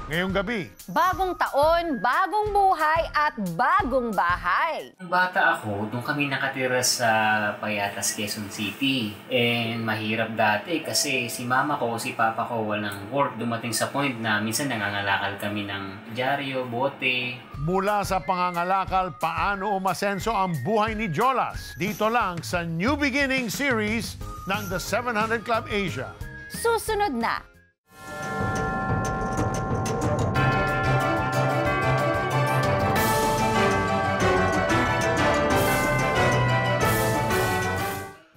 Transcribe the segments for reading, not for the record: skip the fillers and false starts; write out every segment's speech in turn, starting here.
Ngayong gabi. Bagong taon, bagong buhay at bagong bahay. Nung bata ako, doon kami nakatira sa Payatas, Quezon City. And mahirap dati kasi si mama ko, si papa ko walang work. Dumating sa point na minsan nangangalakal kami ng dyaryo, bote. Mula sa pangangalakal, paano umasenso ang buhay ni Jolas? Dito lang sa New Beginning series ng The 700 Club Asia. Susunod na.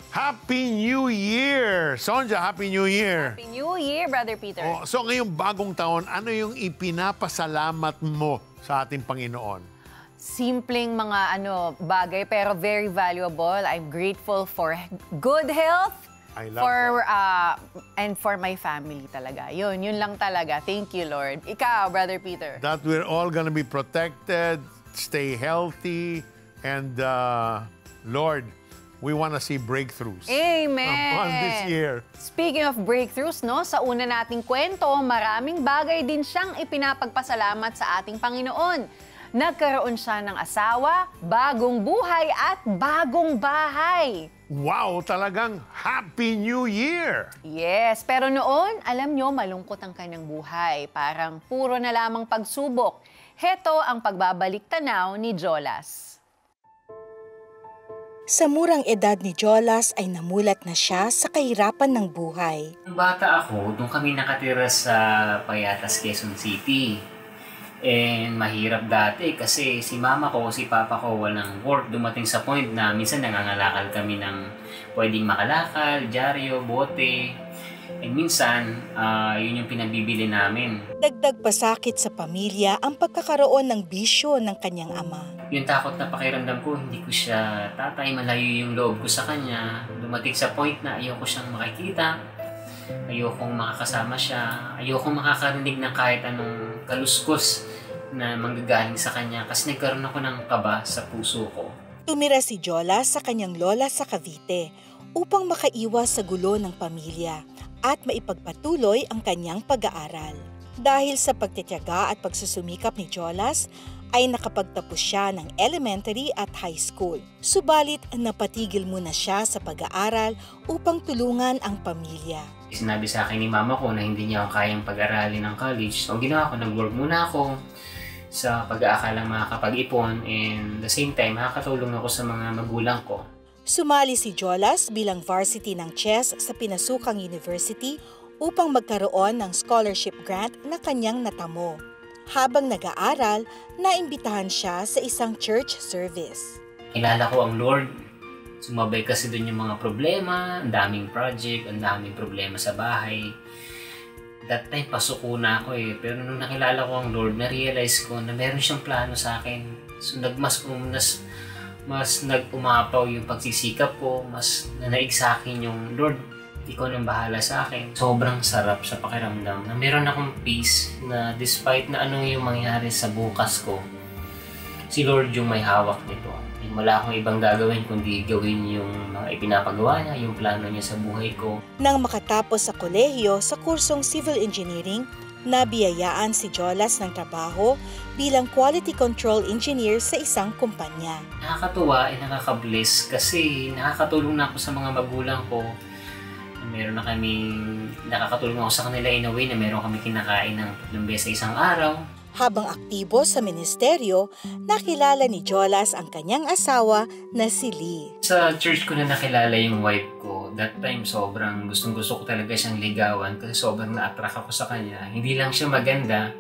Happy New Year! Sonja, Happy New Year! Happy New Year, Brother Peter. So ngayong bagong taon, ano yung ipinapasalamat mo sa ating Panginoon? Simpleng mga bagay pero very valuable. I'm grateful for good health. I love and for my family talaga. Yun lang talaga. Thank you, Lord. Ikaw, Brother Peter. That we're all gonna be protected, stay healthy, and Lord, we want to see breakthroughs. Amen! On this year. Speaking of breakthroughs, sa una nating kwento, maraming bagay din siyang ipinapagpasalamat sa ating Panginoon. Nagkaroon siya ng asawa, bagong buhay at bagong bahay. Wow, talagang Happy New Year! Yes, pero noon, alam nyo, malungkot ang kanyang buhay. Parang puro na lamang pagsubok. Heto ang pagbabalik tanaw ni Jolas. Sa murang edad ni Jolas ay namulat na siya sa kahirapan ng buhay. Nung bata ako, doon kami nakatira sa Payatas, Quezon City. And mahirap dati kasi si mama ko, si papa ko walang work. Dumating sa point na minsan nangangalakal kami ng pwedeng makalakal, dyaryo, bote. And minsan, yun yung pinabibili namin. Dagdag pasakit sa pamilya ang pagkakaroon ng bisyo ng kanyang ama. Yung takot na pakiramdam ko, hindi ko siya tatay, malayo yung loob ko sa kanya. Dumating sa point na ayoko siyang makikita, ayokong makakasama siya, ayokong makakarinig ng kahit anong kaluskos na manggagaling sa kanya kasi nagkaroon ako ng kaba sa puso ko. Tumira si Jolas sa kanyang lola sa Cavite upang makaiwas sa gulo ng pamilya at maipagpatuloy ang kanyang pag-aaral. Dahil sa pagtitiyaga at pagsusumikap ni Jolas, ay nakapagtapos siya ng elementary at high school. Subalit, napatigil muna siya sa pag-aaral upang tulungan ang pamilya. Sinabi sa akin ni mama ko na hindi niya ako kayang pag-aralin ng college. So, ginawa ko, nag-work muna ako sa pag-aakalang makakapag-ipon and the same time, makakatulong ako sa mga magulang ko. Sumali si Jolas bilang varsity ng chess sa pinasukang university upang magkaroon ng scholarship grant na kanyang natamo. Habang nag-aaral, naimbitahan siya sa isang church service. Kilala ko ang Lord. Sumabay kasi doon yung mga problema, ang daming project, ang daming problema sa bahay. That time, pasuko na ako eh. Pero nung nakilala ko ang Lord, na-realize ko na meron siyang plano sa akin. So mas nag-umapaw yung pagsisikap ko, mas nanaig sa akin yung Lord, ikaw nang bahala sa akin. Sobrang sarap sa pakiramdam na meron akong peace na despite na anong yung mangyari sa bukas ko, si Lord yung may hawak nito. Wala akong ibang gagawin kundi gawin yung mga ipinapagawa niya, yung plano niya sa buhay ko. Nang makatapos sa kolehiyo sa kursong Civil Engineering, nabiyayaan si Jolas ng trabaho bilang Quality Control Engineer sa isang kumpanya. Nakakatuwa at nakaka-bless kasi nakakatulong na ako sa mga magulang ko. Meron na nakakatulong ako sa kanila in a way na meron kami kinakain ng 3 beses sa isang araw. Habang aktibo sa ministeryo, nakilala ni Jolas ang kanyang asawa na si Lee. Sa church ko na nakilala yung wife ko. That time, sobrang gustong-gusto ko talaga siyang ligawan kasi sobrang na-attract ako sa kanya. Hindi lang siya maganda,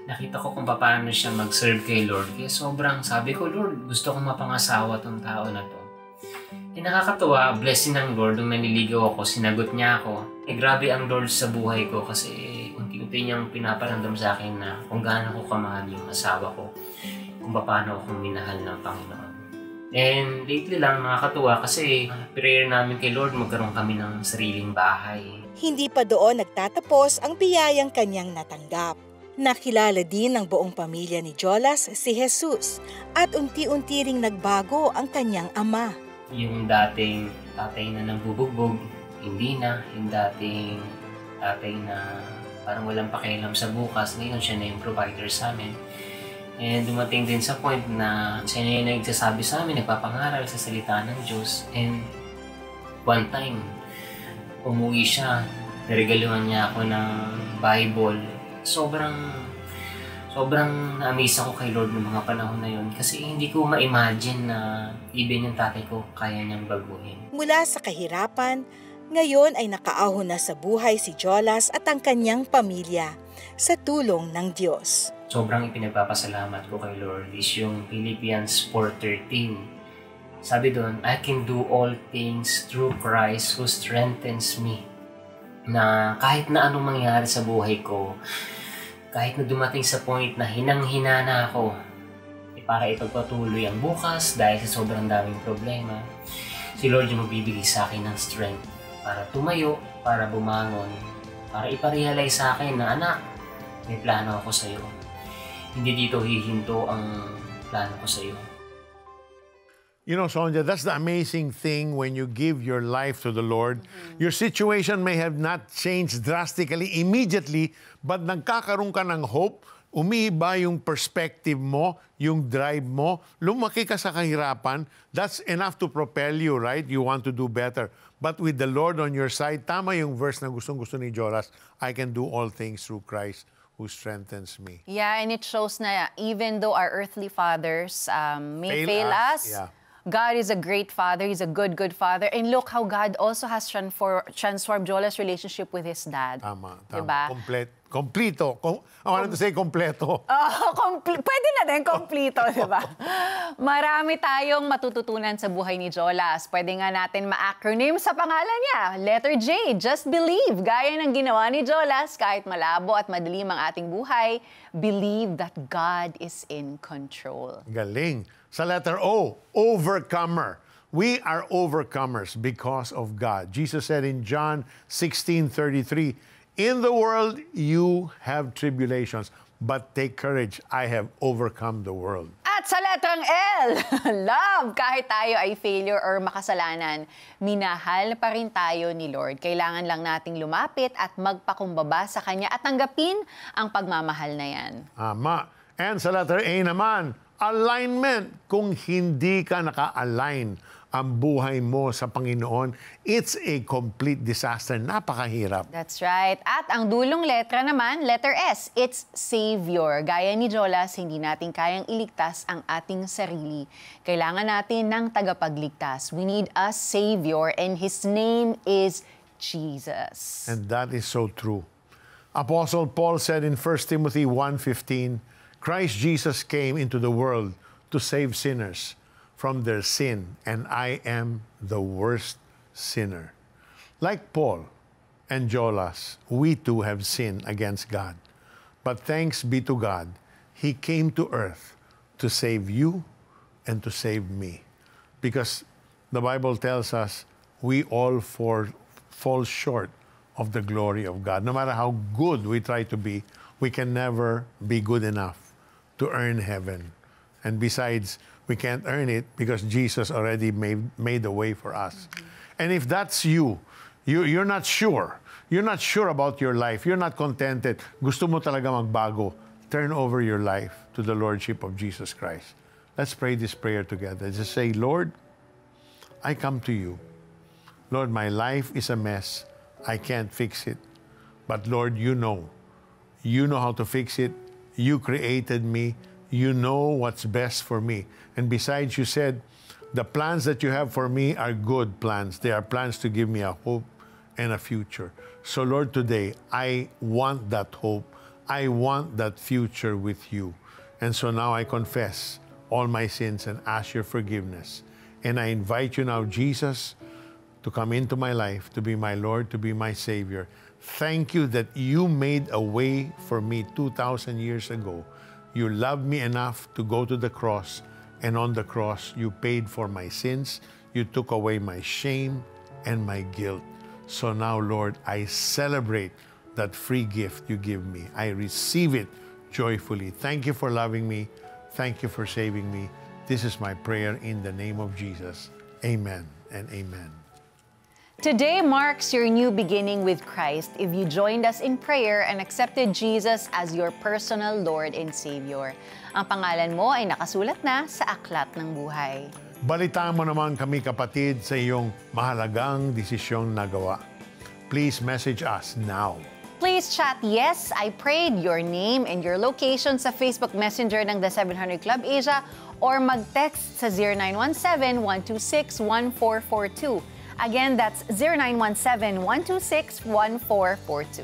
nakita ko kung paano siya mag-serve kay Lord. Kaya sobrang sabi ko, Lord, gusto kong mapangasawa tong tao na to. Nakakatuwa, blessing ng Lord, nung naniligaw ako, sinagot niya ako. Grabe ang Lord sa buhay ko kasi unti-unti niyang pinaparamdam sa akin na kung gaano ko kamahal yung asawa ko, kung paano akong minahal ng Panginoon. And lately lang nakakatuwa kasi prayer namin kay Lord, magkaroon kami ng sariling bahay. Hindi pa doon nagtatapos ang biyayang kanyang natanggap. Nakilala din ng buong pamilya ni Jolas si Jesus at unti-unti ring nagbago ang kanyang ama. Yung dating tatay na nagbubugbog, hindi na. Yung dating tatay na parang walang pakialam sa bukas. Ngayon, siya na yung provider sa amin. And dumating din sa point na siya na yung nagsasabi sa amin, nagpapangaral sa salita ng Diyos. And one time, umuwi siya, niregaluhan niya ako ng Bible. Sobrang na-amaze ako kay Lord ng mga panahon na yun kasi hindi ko ma-imagine na even yung tatay ko kaya niyang baguhin. Mula sa kahirapan, ngayon ay nakaahon na sa buhay si Jolas at ang kanyang pamilya sa tulong ng Diyos. Sobrang ipinagpapasalamat ko kay Lord is yung Philippians 4:13. Sabi doon, I can do all things through Christ who strengthens me. Na kahit na anong mangyari sa buhay ko, kahit na dumating sa point na hinang-hina na ako, para ipagpatuloy ang bukas dahil sa sobrang daming problema, si Lord yung magbibigay sa akin ng strength para tumayo, para bumangon, para iparealize sa akin na, anak, may plano ako sa iyo. Hindi dito hihinto ang plano ko sa iyo. You know, Sonja, that's the amazing thing when you give your life to the Lord. Your situation may have not changed drastically immediately, but nagkakaroon ka ng hope, umiiba yung perspective mo, yung drive mo, lumaki ka sa kahirapan, that's enough to propel you, right? You want to do better. But with the Lord on your side, tama yung verse na gustong-gusto ni Jolas, I can do all things through Christ who strengthens me. Yeah, and it shows na even though our earthly fathers may fail us, yeah. God is a great father. He's a good father. And look how God also has transformed Jolas' relationship with his dad. Tama. Diba? Kompleto. I wanted to say kompleto. Pwede na din, kompleto, di ba? Marami tayong matututunan sa buhay ni Jolas. Pwede nga natin ma-acronym sa pangalan niya. Letter J, just believe. Gaya ng ginawa ni Jolas, kahit malabo at madilim ang ating buhay, believe that God is in control. Galing. Sa letter O, overcomer. We are overcomers because of God. Jesus said in John 16:33, in the world you have tribulations, but take courage, I have overcome the world. At sa letrang L, love. Kahit tayo ay failure or makasalanan, minahal pa rin tayo ni Lord. Kailangan lang nating lumapit at magpakumbaba sa Kanya at tanggapin ang pagmamahal na yan. Tama. And sa letter A naman, alignment. Kung hindi ka naka-align ang buhay mo sa Panginoon, it's a complete disaster. Napakahirap. That's right. At ang dulong letra naman, letter S, it's Savior. Gaya ni Jolas, hindi natin kayang iligtas ang ating sarili. Kailangan natin ng tagapagligtas. We need a Savior and His name is Jesus. And that is so true. Apostle Paul said in 1 Timothy 1:15, Christ Jesus came into the world to save sinners from their sin, and I am the worst sinner. Like Paul and Jolas, we too have sinned against God. But thanks be to God, He came to earth to save you and to save me. Because the Bible tells us we all fall short of the glory of God. No matter how good we try to be, we can never be good enough to earn heaven. And besides, we can't earn it because Jesus already made a way for us. And if that's you're not sure. You're not sure about your life. You're not contented. Gusto mo talaga magbago. Turn over your life to the Lordship of Jesus Christ. Let's pray this prayer together. Just say, Lord, I come to you. Lord, my life is a mess. I can't fix it. But Lord, you know. You know how to fix it. You created me. You know what's best for me. And besides, you said, the plans that you have for me are good plans. They are plans to give me a hope and a future. So Lord, today, I want that hope. I want that future with you. And so now I confess all my sins and ask your forgiveness. And I invite you now, Jesus, to come into my life, to be my Lord, to be my Savior. Thank you that you made a way for me 2,000 years ago. You loved me enough to go to the cross, and on the cross, you paid for my sins. You took away my shame and my guilt. So now, Lord, I celebrate that free gift you give me. I receive it joyfully. Thank you for loving me. Thank you for saving me. This is my prayer in the name of Jesus. Amen and amen. Today marks your new beginning with Christ if you joined us in prayer and accepted Jesus as your personal Lord and Savior. Ang pangalan mo ay nakasulat na sa Aklat ng Buhay. Balitaan mo naman kami kapatid sa iyong mahalagang desisyong nagawa. Please message us now. Please chat yes, I prayed, your name and your location sa Facebook Messenger ng The 700 Club Asia or mag-text sa 0917-126-1442. Again, that's 0917-126-1442.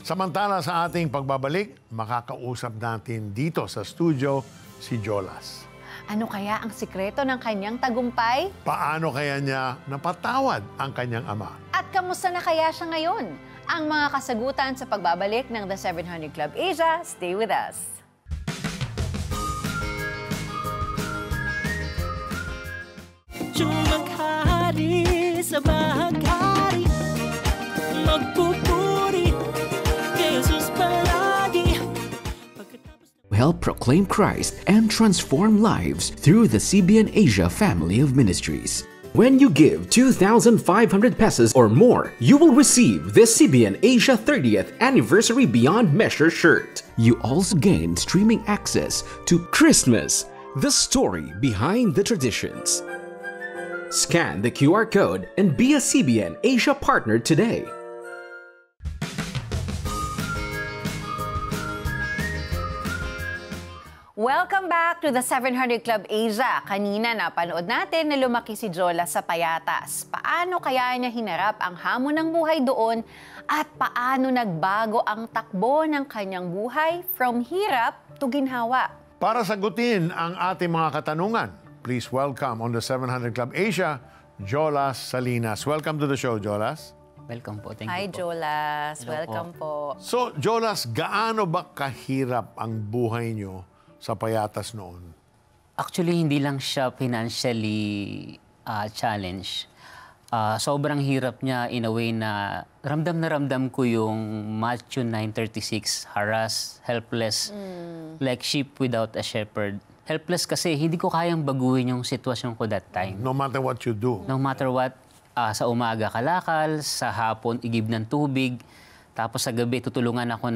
Samantala sa ating pagbabalik, makakausap natin dito sa studio si Jolas. Ano kaya ang sikreto ng kanyang tagumpay? Paano kaya niya napatawad ang kanyang ama? At kamusta na kaya siya ngayon? Ang mga kasagutan sa pagbabalik ng The 700 Club Asia. Stay with us. Maghari sa bahagari, magpupuri kay Jesus palagi. We help proclaim Christ and transform lives through the CBN Asia family of ministries. When you give 2,500 pesos or more, you will receive this CBN Asia 30th Anniversary Beyond Measure shirt. You also gain streaming access to Christmas, the story behind the traditions. Scan the QR code and be a CBN Asia partner today. Welcome back to the 700 Club Asia. Kanina napanood natin na lumaki si Jolas sa Payatas. Paano kaya niya hinarap ang hamon ng buhay doon at paano nagbago ang takbo ng kanyang buhay from hirap to ginhawa? Para sagutin ang ating mga katanungan, please welcome on the 700 Club Asia, Jolas Salinas. Welcome to the show, Jolas. Welcome po. Thank Hi, you po. Jolas. Hello Welcome po. So, Jolas, gaano ba kahirap ang buhay niyo sa Payatas noon? Actually, hindi lang siya financially challenge. Sobrang hirap niya in a way na ramdam ko yung Matthew 9:36, harassed, helpless, like sheep without a shepherd. Helpless kasi hindi ko kayang baguhin yung sitwasyon ko that time. No matter what you do. No matter what, sa umaga kalakal, sa hapon igib ng tubig, tapos sa gabi tutulungan ako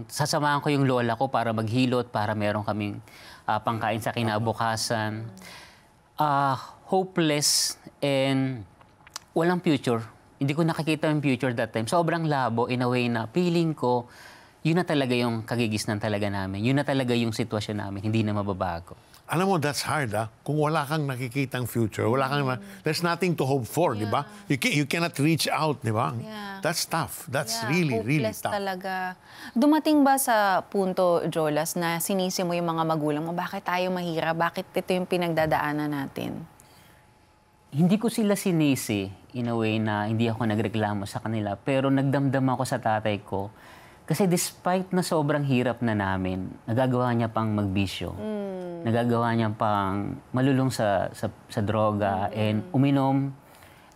sasamahan ko yung lola ko para maghilot, para meron kaming pangkain sa kinabukasan. Hopeless and walang future. Hindi ko nakikita yung future that time. Sobrang labo in a way na feeling ko, yun na talaga yung kagigisnan talaga namin. Yun na talaga yung sitwasyon namin. Hindi na mababago. Alam mo, that's hard, Kung wala kang nakikitang future, there's nothing to hope for, di ba? You cannot reach out, di ba? Yeah. That's tough. That's really hopeless tough. talaga. Dumating ba sa punto, Jolas, na sinisi mo yung mga magulang mo, bakit tayo mahirap? Bakit ito yung pinagdadaanan natin? Hindi ko sila sinisi in a way na hindi ako nagreklamo sa kanila. Pero nagdamdam ako sa tatay ko. Kasi despite na sobrang hirap na namin, nagagawa niya pang magbisyo. Nagagawa niya pang malulong sa droga and uminom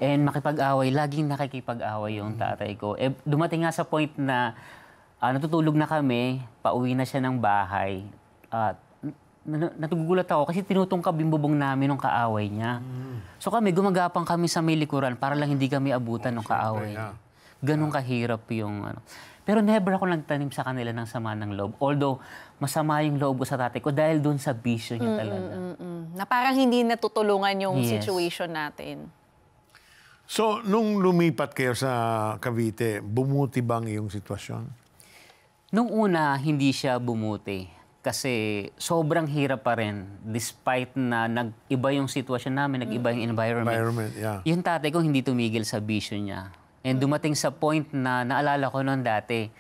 and makipag-away. Laging nakikipag-away yung tatay ko. Dumating nga sa point na natutulog na kami, pauwi na siya ng bahay. Natugulat ako kasi tinutungkab yung bubong namin ng kaaway niya. So gumagapang kami sa may likuran para lang hindi kami abutan ng kaaway. Ganun kahirap yung Pero never ako nagtanim sa kanila ng sama ng loob. Although, masama yung loob ko sa tatay ko dahil doon sa bisyo niya talaga. Na parang hindi natutulungan yung Yes. situation natin. So, nung lumipat kayo sa Cavite, bumuti bang iyong sitwasyon? Nung una, hindi siya bumuti. Kasi sobrang hirap pa rin. Despite na nag-iba yung sitwasyon namin, nag-iba yung environment. Yeah. Yung tatay ko hindi tumigil sa bisyo niya. And dumating sa point na naalala ko noon dati,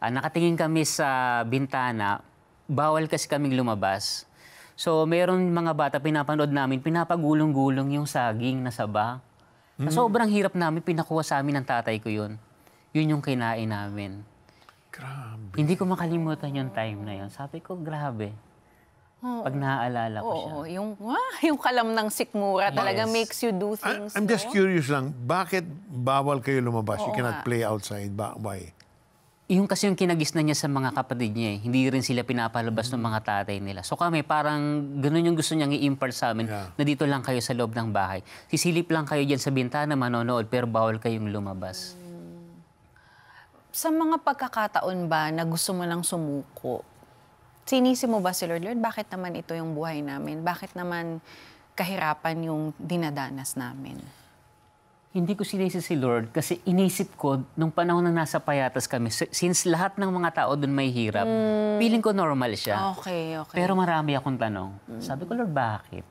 nakatingin kami sa bintana, bawal kasi kaming lumabas. So meron mga bata pinapanood namin, pinapagulong-gulong yung saging na saba. Sa sobrang hirap namin, pinakuha sa amin ng tatay ko yun. Yun yung kinain namin. Grabe. Hindi ko makalimutan yung time na yun. Sabi ko, grabe. Pag naaalala ko siya. Yung kalam ng sikmura talaga makes you do things. I'm just curious lang, bakit bawal kayo lumabas? You Oo cannot nga. play outside. Why? Yung kasi yung kinagisnan niya sa mga kapatid niya, hindi rin sila pinapalabas ng mga tatay nila. So kami, parang ganun yung gusto niyang i-impart sa amin, na dito lang kayo sa loob ng bahay. Sisilip lang kayo dyan sa bintana, manonood, pero bawal kayong lumabas. Sa mga pagkakataon ba na gusto mo nang sumuko, sinisi mo ba si Lord, Lord, bakit naman ito yung buhay namin? Bakit naman kahirapan yung dinadanas namin? Hindi ko sinisi si Lord kasi inisip ko nung panahon na nasa payatas kami, since lahat ng mga tao doon may hirap, feeling ko normal siya. Okay. Pero marami akong tanong. Sabi ko, Lord, bakit?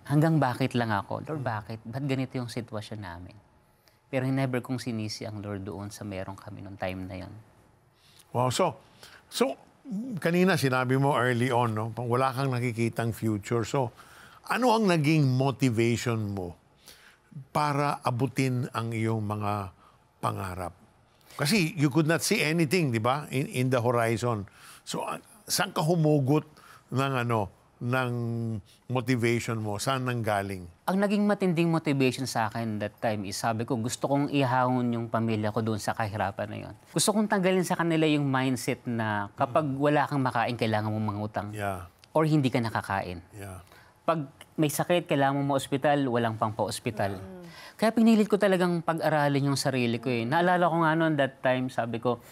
Hanggang bakit lang ako? Lord, bakit? Ba't ganito yung sitwasyon namin? Pero never kong sinisi ang Lord doon sa meron kami nung time na yon. Wow, so kanina sinabi mo early on, no? Wala kang nakikitang future. So, ano ang naging motivation mo para abutin ang iyong mga pangarap? Kasi you could not see anything, di ba? In the horizon. So, saan ka humugot ng motivation mo? Saan nanggaling? Ang naging matinding motivation sa akin that time is, sabi ko, gusto kong ihahon yung pamilya ko doon sa kahirapan na yon. Gusto kong tanggalin sa kanila yung mindset na kapag wala kang makain, kailangan mong mangutang. Yeah. Or hindi ka nakakain. Yeah. Pag may sakit, kailangan mo ma-ospital, walang pang pa-ospital. Kaya pinilit ko talagang pag-aralin yung sarili ko eh. Naalala ko nga noon that time, sabi ko,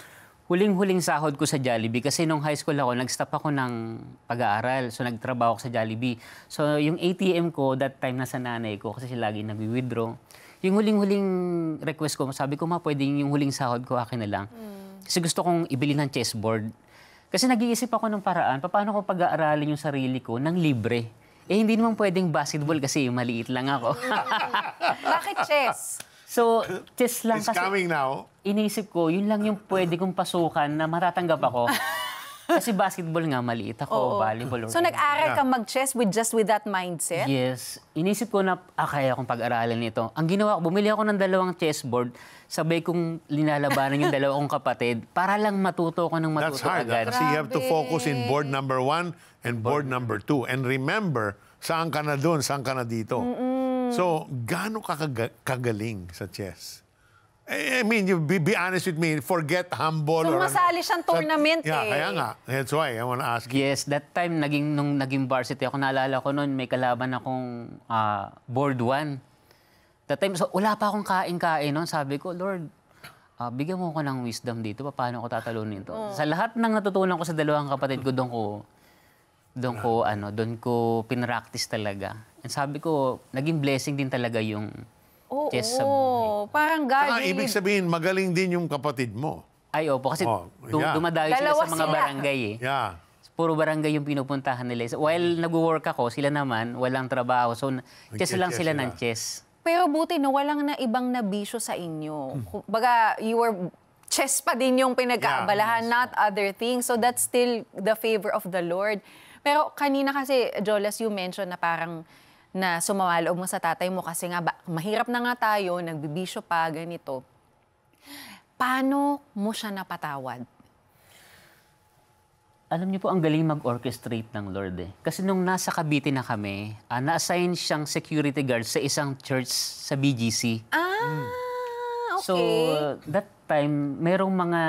huling-huling sahod ko sa Jollibee. Kasi nung high school ako, nag-stop ako ng pag-aaral. So nagtrabaho ako sa Jollibee. So yung ATM ko, that time nasa nanay ko, kasi siya lagi nag-withdraw. Yung huling-huling request ko, sabi ko, pwedeng yung huling sahod ko, akin na lang. Kasi gusto kong ibili ng chessboard. Kasi nag-iisip ako ng paraan, paano ko pag-aaralin yung sarili ko ng libre. Eh, hindi naman pwedeng basketball kasi maliit lang ako. Bakit chess? So, chess lang It's kasi coming now. inisip ko, yun lang yung pwede kong pasukan na matatanggap ako. Kasi basketball nga, maliit ako, volleyball. So nag-aral ka mag-chess with that mindset? Yes. Inisip ko na, kaya akong pag-aralan nito. Ang ginawa ko, bumili ako ng 2 chessboard, sabay kong linalabanan yung 2 kong kapatid para lang matuto ko ng matuto That's hard. agad. Kasi you have to focus in board number 1 and board number 2. And remember, saan ka na doon, saan ka na dito. So, gaano ka kagaling sa chess? I mean, you be honest with me, forget humble. So, or masali siyang tournament Yeah, kaya nga. That's why I want to ask you. Yes, that time, nung naging varsity ako, naalala ko noon, may kalaban akong board 1. That time, so, wala pa akong kain-kain noon. Sabi ko, Lord, bigyan mo ko ng wisdom dito, paano ko tatalunin to. Sa lahat ng natutunan ko sa 2 kapatid ko, doon ko pinractice talaga. And sabi ko, naging blessing din talaga yung chess sa buhay. Parang God. Saka, ibig sabihin, magaling din yung kapatid mo. Ay, opo, kasi yeah. dumadayo sila Dalawa sa mga sila. barangay eh. Yeah. Puro barangay yung pinupuntahan nila. So, while nag-work ako, sila naman, walang trabaho. So, chess lang Nag-chess sila sila. ng chess. Pero buti no, walang na ibang nabisyo sa inyo. Baga, you were chess pa din yung pinag-aabalahan, not other things. So that's still the favor of the Lord. Pero kanina kasi, Jolas, you mentioned na parang na sumawaloob mo sa tatay mo kasi nga mahirap na nga tayo, nagbibisyo pa, ganito. Paano mo siya napatawad? Alam niyo po, ang galing mag-orchestrate ng Lord eh. Kasi nung nasa Cavite na kami, na-assign siyang security guard sa isang church sa BGC. Okay. So, that time, merong mga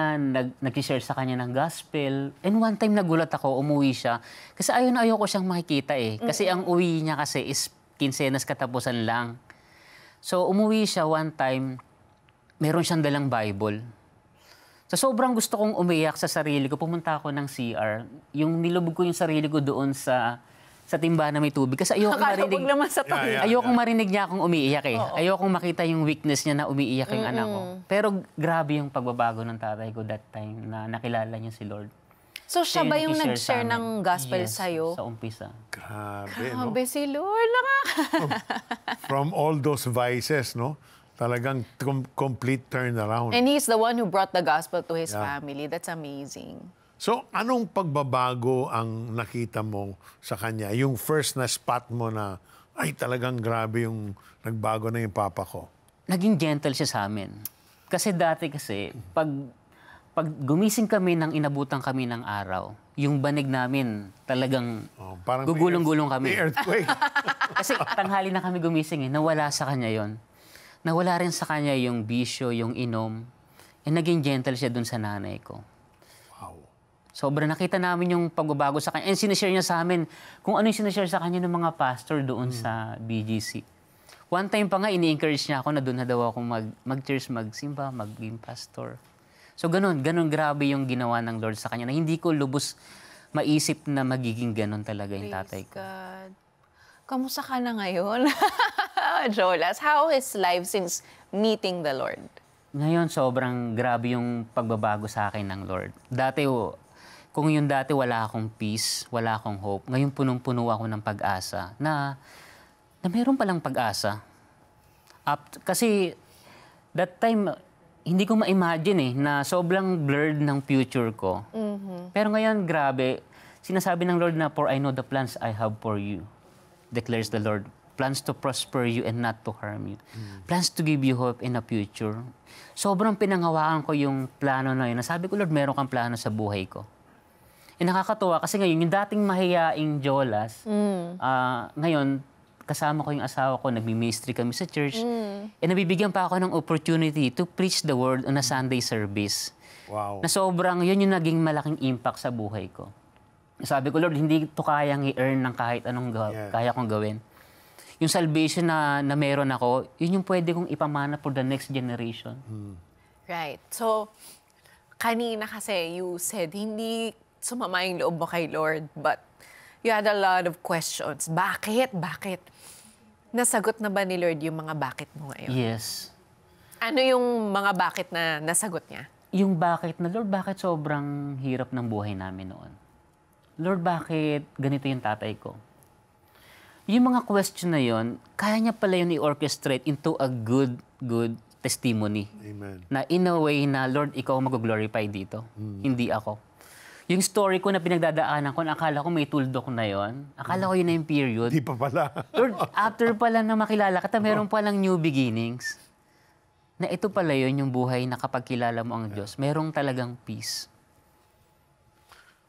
nag-share sa kanya ng gospel. And one time, nagulat ako, umuwi siya. Kasi ayaw ko siyang makikita eh. Kasi ang uwi niya kasi is kinsenas katapusan lang. So, umuwi siya one time, meron siyang dalang Bible. So, sobrang gusto kong umiyak sa sarili ko. Pumunta ako ng CR. Yung nilubog ko yung sarili ko doon sa timba na may tubig. Kasi ayokong marinig. naman sa Ayokong marinig niya akong umiiyak eh. Ayokong makita yung weakness niya na umiiyak yung anak ko. Pero grabe yung pagbabago ng tatay ko that time na nakilala niya si Lord. So siya ba yung Nag-share nag-share sa ng amin. gospel Yes, sa'yo? sa umpisa. Grabe, no? Grabe si Lord. From all those vices, no? Talagang complete turnaround. And he's the one who brought the gospel to his Yeah. family. That's amazing. So, anong pagbabago ang nakita mo sa kanya? Yung first na spot mo na, ay talagang grabe yung nagbago na yung papa ko. Naging gentle siya sa amin. Kasi dati pag gumising kami nang inabutan kami ng araw, yung banig namin talagang Parang gugulong-gulong kami. May earthquake. Kasi tanghali na kami gumising nawala sa kanya yon. Nawala rin sa kanya yung bisyo, yung inom, naging gentle siya dun sa nanay ko. Wow. Sobra nakita namin yung pagbabago sa kanya. And sinishare niya sa amin kung ano yung sinishare sa kanya ng mga pastor doon sa BGC. One time pa nga, ini-encourage niya ako na doon na daw ako mag-church, magsimba, maging pastor. So ganun grabe yung ginawa ng Lord sa kanya na hindi ko lubos maisip na magiging ganun talaga yung tatay ko. God. Kamusta ka na ngayon? Jolas, how is life since meeting the Lord? Ngayon, sobrang grabe yung pagbabago sa akin ng Lord. Kung yung dati wala akong peace, wala akong hope, ngayon punong-puno ako ng pag-asa na meron palang pag-asa. Kasi that time, hindi ko ma-imagine na sobrang blurred ng future ko. Pero ngayon, grabe, sinasabi ng Lord na, "For I know the plans I have for you," declares the Lord. Plans to prosper you and not to harm you. Plans to give you hope in the future. Sobrang pinanghawakan ko yung plano na yun. Nasabi ko, Lord, meron kang plano sa buhay ko. Nakakatuwa kasi ngayon, yung dating mahiyaing Jolas, ngayon, kasama ko yung asawa ko, nagmi-ministry kami sa church, nabibigyan pa ako ng opportunity to preach the word on a Sunday service. Wow. Na sobrang, yun yung naging malaking impact sa buhay ko. Sabi ko, Lord, hindi ito kayang i-earn ng kahit anong kaya kong gawin. Yung salvation na meron ako, yun yung pwede kong ipamana for the next generation. Right. So, kanina kasi you said, hindi sumama yung loob mo kay Lord, but you had a lot of questions. Bakit? Nasagot na ba ni Lord yung mga bakit mo ngayon? Yes. Ano yung mga bakit na nasagot niya? Yung bakit na, Lord, bakit sobrang hirap ng buhay namin noon? Lord, bakit ganito yung tatay ko? Yung mga question na yon, kaya niya pala yun i-orchestrate into a good testimony. Amen. Na in a way na, Lord, ikaw mag-glorify dito. Hindi ako. Yung story ko na pinagdadaanan ko, akala ko may tuldok na yon. Akala ko yun na yung period. Di pa pala. Lord, after pala na makilala ka, meron palang new beginnings. Na ito pala yun, yung buhay na kapag kilala mo ang Diyos, merong talagang peace.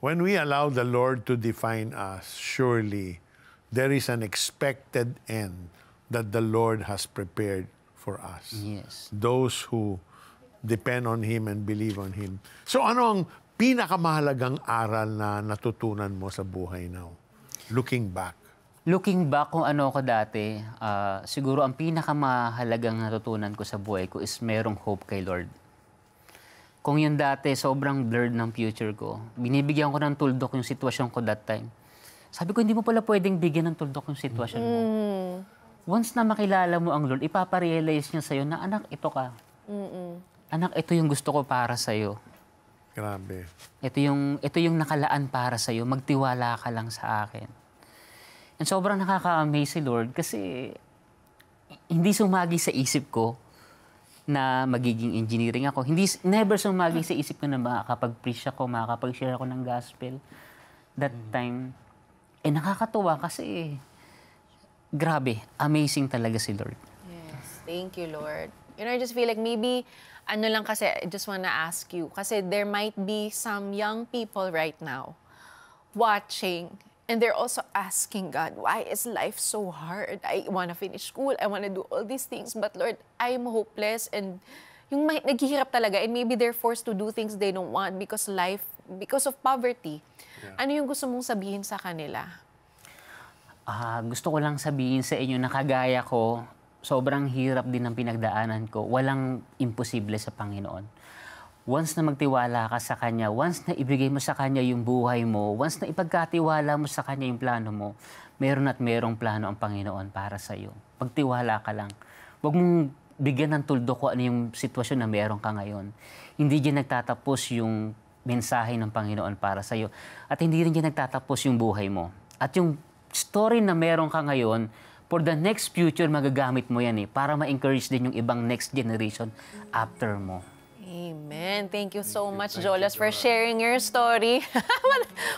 When we allow the Lord to define us, surely there is an expected end that the Lord has prepared for us. Yes. Those who depend on Him and believe on Him. So ano ang pinakamahalagang aral na natutunan mo sa buhay now? Looking back. Looking back kung ano ko dati, siguro ang pinakamahalagang natutunan ko sa buhay ko is merong hope kay Lord. Kung yung dati, sobrang blurred ng future ko, binibigyan ko ng tuldok yung sitwasyon ko that time. Sabi ko, hindi mo pala pwedeng bigyan ng tuldok yung sitwasyon mo. Once na makilala mo ang Lord, ipaparealize niya sa'yo na, anak, ito ka. Anak, ito yung gusto ko para sa'yo. Grabe. Ito yung nakalaan para sa'yo. Magtiwala ka lang sa akin. And sobrang nakaka-amaze si Lord kasi hindi sumagi sa isip ko na magiging engineering ako. Never sumagi sa isip ko na makakapag-preach ako, makakapag-share ako ng gospel. That time, nakakatuwa kasi grabe, amazing talaga si Lord. Yes, thank you, Lord. I just feel like maybe, lang kasi, I just wanna ask you, kasi there might be some young people right now watching, and they're also asking God, why is life so hard? I wanna finish school, I wanna do all these things, but Lord, I'm hopeless, and yung naghihirap talaga, and maybe they're forced to do things they don't want because of poverty. Yeah. Ano yung gusto mong sabihin sa kanila? Gusto ko lang sabihin sa inyo na kagaya ko, sobrang hirap din ng pinagdaanan ko. Walang imposible sa Panginoon. Once na magtiwala ka sa Kanya, once na ibigay mo sa Kanya yung buhay mo, once na ipagkatiwala mo sa Kanya yung plano mo, meron at merong plano ang Panginoon para sa iyo. Pagtiwala ka lang. Huwag mong bigyan ng tuldok kung ano yung sitwasyon na meron ka ngayon. Hindi diyan nagtatapos yung mensahe ng Panginoon para sa iyo. At hindi rin diyan nagtatapos yung buhay mo. At yung story na meron ka ngayon, for the next future, magagamit mo yan para ma-encourage din yung ibang next generation after mo. Amen. Thank you so much, Jolas, for sharing your story.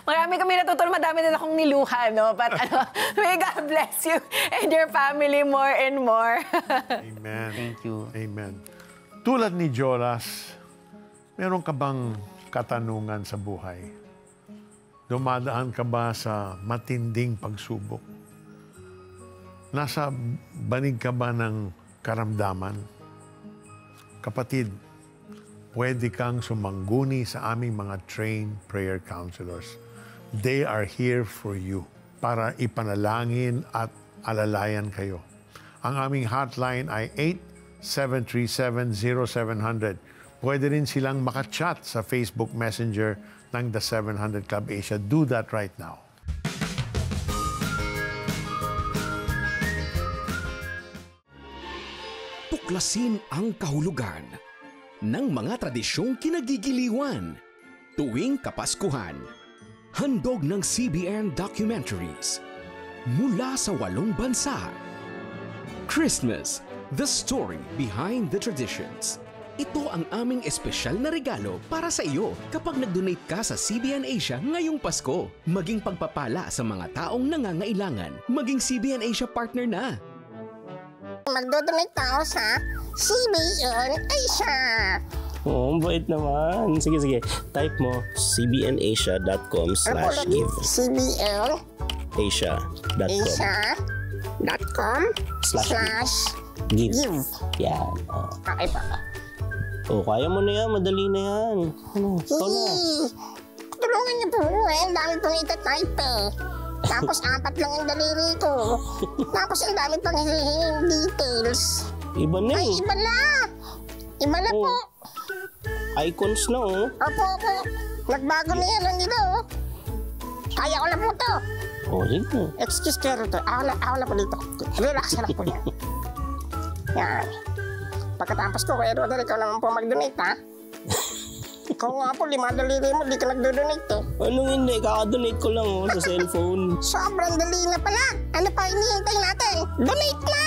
Marami kami natutunan, madami din akong niluha, no? But may God bless you and your family more and more. Amen. Thank you. Amen. Tulad ni Jolas, meron ka bang katanungan sa buhay? Dumadaan ka ba sa matinding pagsubok? Nasa banig ka ba ng karamdaman? Kapatid, pwede kang sumangguni sa aming mga trained prayer counselors. They are here for you para ipanalangin at alalayan kayo. Ang aming hotline ay 8737-0700. Pwede rin silang makachat sa Facebook Messenger ng The 700 Club Asia. Do that right now. Tuklasin ang kahulugan ng mga tradisyong kinagigiliwan tuwing Kapaskuhan. Handog ng CBN Documentaries mula sa 8 bansa. Christmas, the story behind the traditions. Ito ang aming espesyal na regalo para sa iyo kapag nag-donate ka sa CBN Asia ngayong Pasko. Maging pagpapala sa mga taong nangangailangan. Maging CBN Asia partner na. Magdodonate ako sa CBN Asia. Oo, bait naman. Sige. Type mo cbnasia.com/give. CBN Asia.com/give. Yan. Okay pa. Kaya mo na yan. Madali na yan. Ikaw na. Tulungan niyo po. Ang dami pong itatype eh. Tapos 4 lang ang daliri ko. Tapos ang dami pang hihinging details. Iba na eh. Iba na. Iba na po. Icons na oh. Opo. Nagbago na yan ang ito. Kaya ko na po to. Sige. Excuse kero to. Ako na po dito. Relax na po yan. Yan. Pagkatapos ko, Kuya Rodel, ikaw naman po mag-donate, ha? Ikaw nga po, 5 daliri mo, di ka nagdo-donate, eh. Anong hindi? Kaka-donate ko lang sa cellphone. Sobrang dali na pala. Ano pa hinihintay natin? Donate na!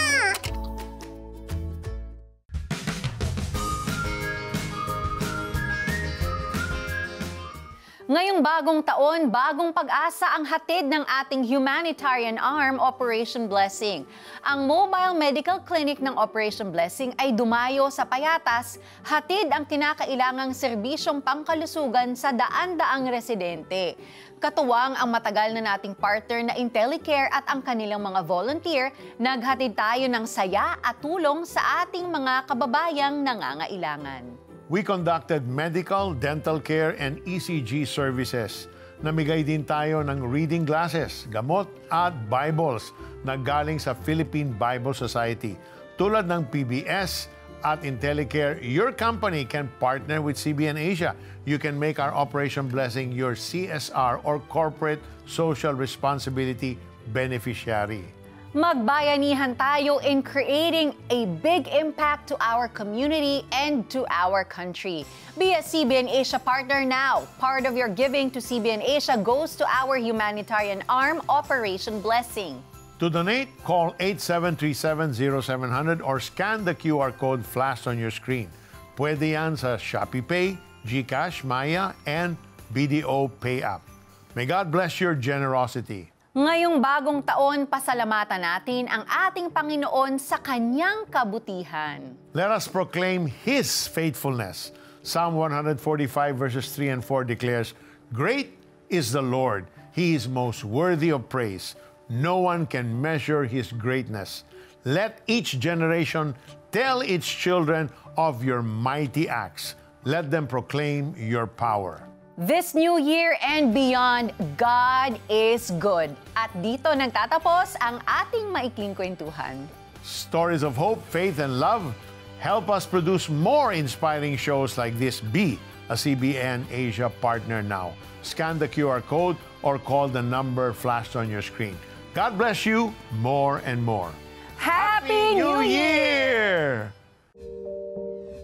Ngayong bagong taon, bagong pag-asa ang hatid ng ating humanitarian arm, Operation Blessing. Ang mobile medical clinic ng Operation Blessing ay dumayo sa Payatas, hatid ang kinakailangang serbisyong pangkalusugan sa daan-daang residente. Katuwang ang matagal na nating partner na IntelliCare at ang kanilang mga volunteer, naghatid tayo ng saya at tulong sa ating mga kababayang nangangailangan. We conducted medical, dental care, and ECG services. Namigay din tayo ng reading glasses, gamot at Bibles na galing sa Philippine Bible Society. Tulad ng PBS at IntelliCare, your company can partner with CBN Asia. You can make our Operation Blessing your CSR or Corporate Social Responsibility beneficiary. Magbayanihan tayo in creating a big impact to our community and to our country. Be a CBN Asia partner now. Part of your giving to CBN Asia goes to our humanitarian arm, Operation Blessing. To donate, call 8737-0700 or scan the QR code flashed on your screen. Pwede yan sa Shopee Pay, GCash, Maya, and BDO Pay app. May God bless your generosity. Ngayong bagong taon, pasalamatan natin ang ating Panginoon sa kanyang kabutihan. Let us proclaim His faithfulness. Psalm 145 verses 3 and 4 declares, "Great is the Lord. He is most worthy of praise. No one can measure His greatness. Let each generation tell its children of your mighty acts. Let them proclaim your power." This new year and beyond, God is good. At dito nagtatapos ang ating maikling kwentuhan. Stories of hope, faith, and love help us produce more inspiring shows like this. Be a CBN Asia partner now. Scan the QR code or call the number flashed on your screen. God bless you more and more. Happy New Year!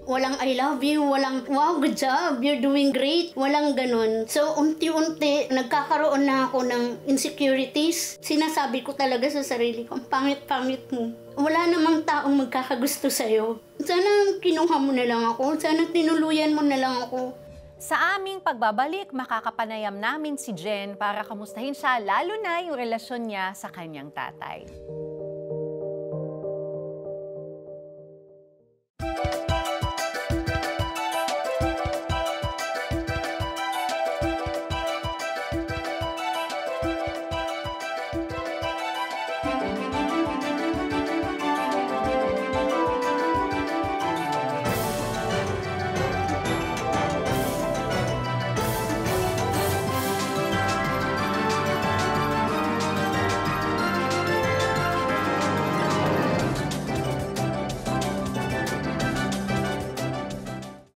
Walang I love you, walang wow, good job, you're doing great, walang ganun. So, unti-unti, nagkakaroon na ako ng insecurities. Sinasabi ko talaga sa sarili ko, ang pangit-pangit mo. Wala namang taong magkakagusto sa'yo. Sana kinuha mo na lang ako, sana tinuluyan mo na lang ako. Sa aming pagbabalik, makakapanayam namin si Jen para kamustahin siya, lalo na yung relasyon niya sa kanyang tatay.